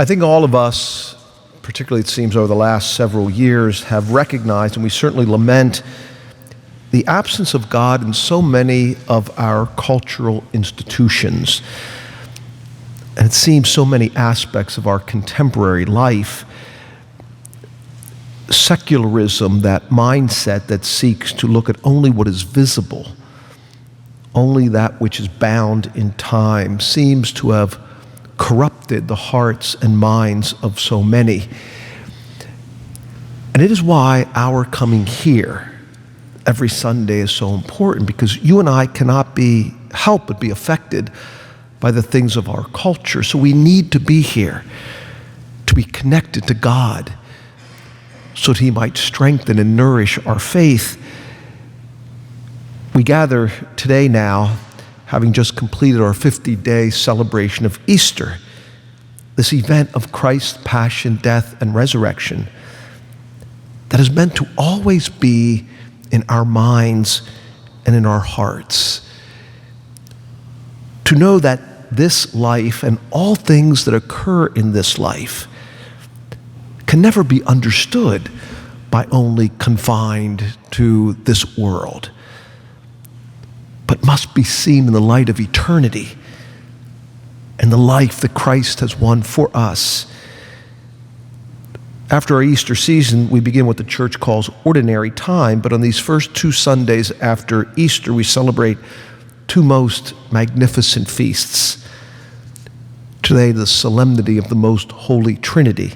I think all of us, particularly it seems over the last several years, have recognized, and we certainly lament, the absence of God in so many of our cultural institutions. And it seems so many aspects of our contemporary life, secularism, that mindset that seeks to look at only what is visible, only that which is bound in time, seems to have corrupted the hearts and minds of so many. And it is why our coming here every Sunday is so important, because you and I cannot help but be affected by the things of our culture. So we need to be here to be connected to God so that He might strengthen and nourish our faith. We gather today now, having just completed our 50-day celebration of Easter, this event of Christ's passion, death, and resurrection that is meant to always be in our minds and in our hearts. To know that this life and all things that occur in this life can never be understood by only confined to this world, but must be seen in the light of eternity and the life that Christ has won for us. After our Easter season, we begin what the church calls ordinary time, but on these first 2 Sundays after Easter, we celebrate 2 most magnificent feasts. Today, the Solemnity of the Most Holy Trinity,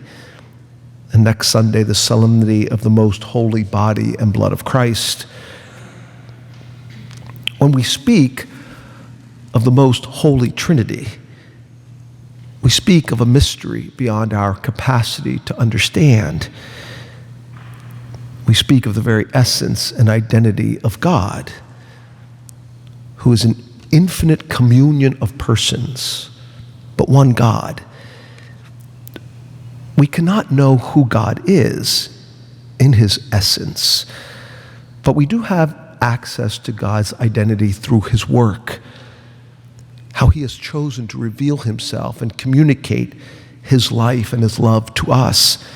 and next Sunday, the Solemnity of the Most Holy Body and Blood of Christ. When we speak of the Most Holy Trinity, we speak of a mystery beyond our capacity to understand. We speak of the very essence and identity of God, who is an infinite communion of persons, but one God. We cannot know who God is in His essence, but we do have access to God's identity through His work, how He has chosen to reveal Himself and communicate His life and His love to us.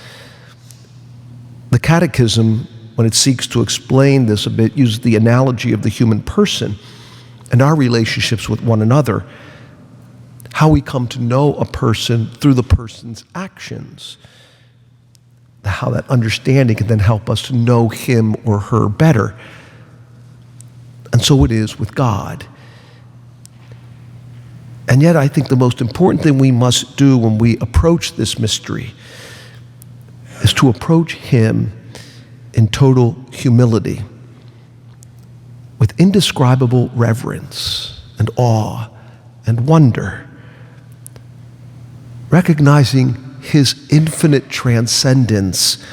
The Catechism, when it seeks to explain this a bit, uses the analogy of the human person and our relationships with one another, how we come to know a person through the person's actions, how that understanding can then help us to know him or her better. And so it is with God. And yet I think the most important thing we must do when we approach this mystery is to approach Him in total humility, with indescribable reverence and awe and wonder, recognizing His infinite transcendence,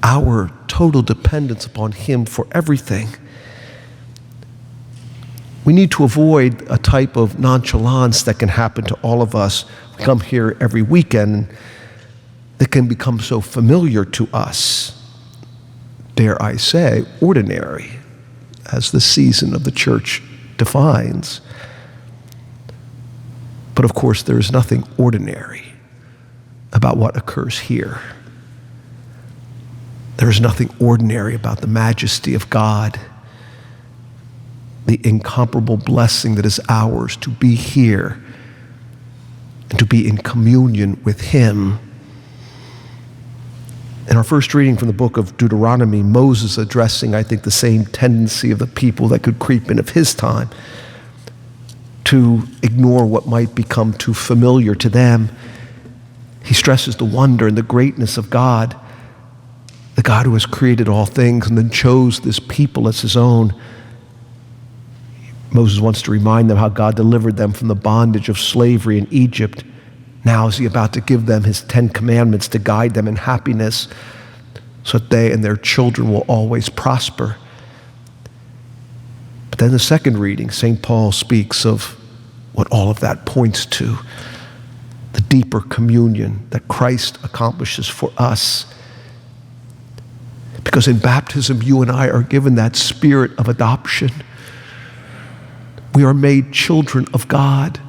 our total dependence upon Him for everything. We need to avoid a type of nonchalance that can happen to all of us. We come here every weekend that can become so familiar to us, dare I say, ordinary, as the season of the church defines. But of course, there is nothing ordinary about what occurs here. There is nothing ordinary about the majesty of God, the incomparable blessing that is ours to be here and to be in communion with Him. In our first reading from the book of Deuteronomy, Moses addressing, I think, the same tendency of the people that could creep in of his time to ignore what might become too familiar to them. He stresses the wonder and the greatness of God, the God who has created all things and then chose this people as His own. Moses wants to remind them how God delivered them from the bondage of slavery in Egypt. Now is He about to give them His 10 commandments to guide them in happiness so that they and their children will always prosper. But then the second reading, St. Paul speaks of what all of that points to, the deeper communion that Christ accomplishes for us. Because in baptism, you and I are given that spirit of adoption. We are made children of God.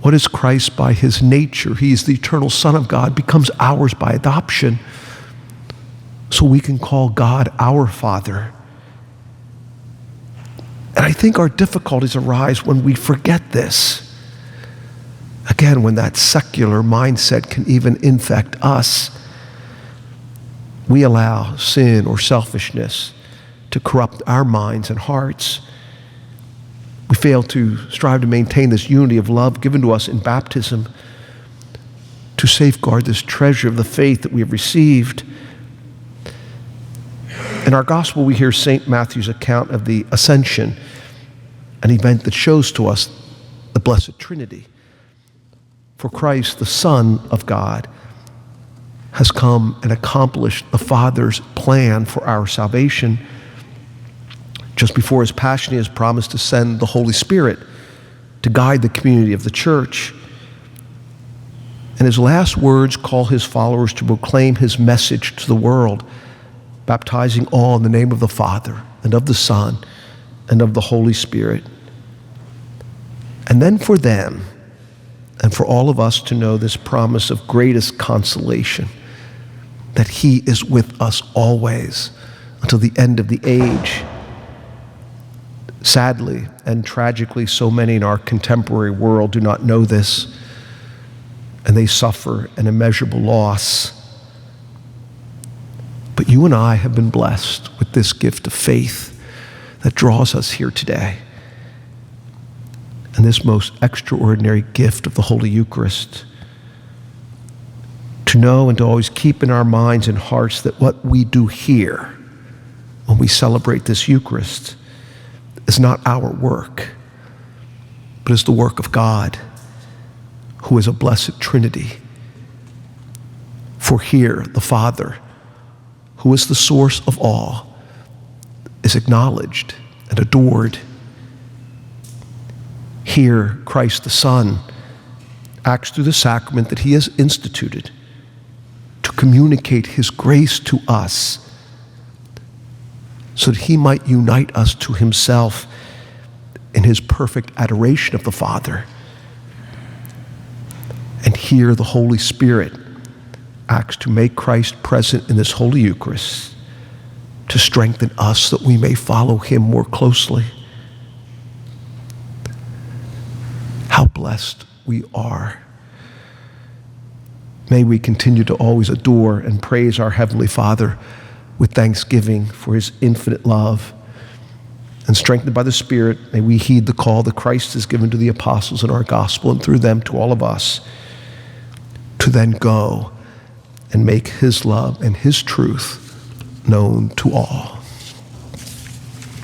What is Christ by his nature? He is the eternal Son of God, becomes ours by adoption, so we can call God our Father. And I think our difficulties arise when we forget this. Again, when that secular mindset can even infect us, we allow sin or selfishness to corrupt our minds and hearts. We fail to strive to maintain this unity of love given to us in baptism, to safeguard this treasure of the faith that we have received. In our gospel, we hear St. Matthew's account of the Ascension, an event that shows to us the blessed Trinity. For Christ, the Son of God, has come and accomplished the Father's plan for our salvation. Just before his passion, he has promised to send the Holy Spirit to guide the community of the church. And his last words call his followers to proclaim his message to the world, baptizing all in the name of the Father and of the Son and of the Holy Spirit. And then for them and for all of us to know this promise of greatest consolation, that he is with us always until the end of the age. Sadly and tragically, so many in our contemporary world do not know this, and they suffer an immeasurable loss. But you and I have been blessed with this gift of faith that draws us here today, and this most extraordinary gift of the Holy Eucharist, to know and to always keep in our minds and hearts that what we do here when we celebrate this Eucharist is not our work, but is the work of God, who is a blessed Trinity. For here, the Father, who is the source of all, is acknowledged and adored. Here, Christ the Son acts through the sacrament that he has instituted to communicate his grace to us, so that he might unite us to himself in his perfect adoration of the Father. And here the Holy Spirit acts to make Christ present in this Holy Eucharist, to strengthen us so that we may follow him more closely. How blessed we are. May we continue to always adore and praise our Heavenly Father with thanksgiving for his infinite love. And strengthened by the Spirit, may we heed the call that Christ has given to the apostles in our gospel, and through them to all of us, to then go and make his love and his truth known to all.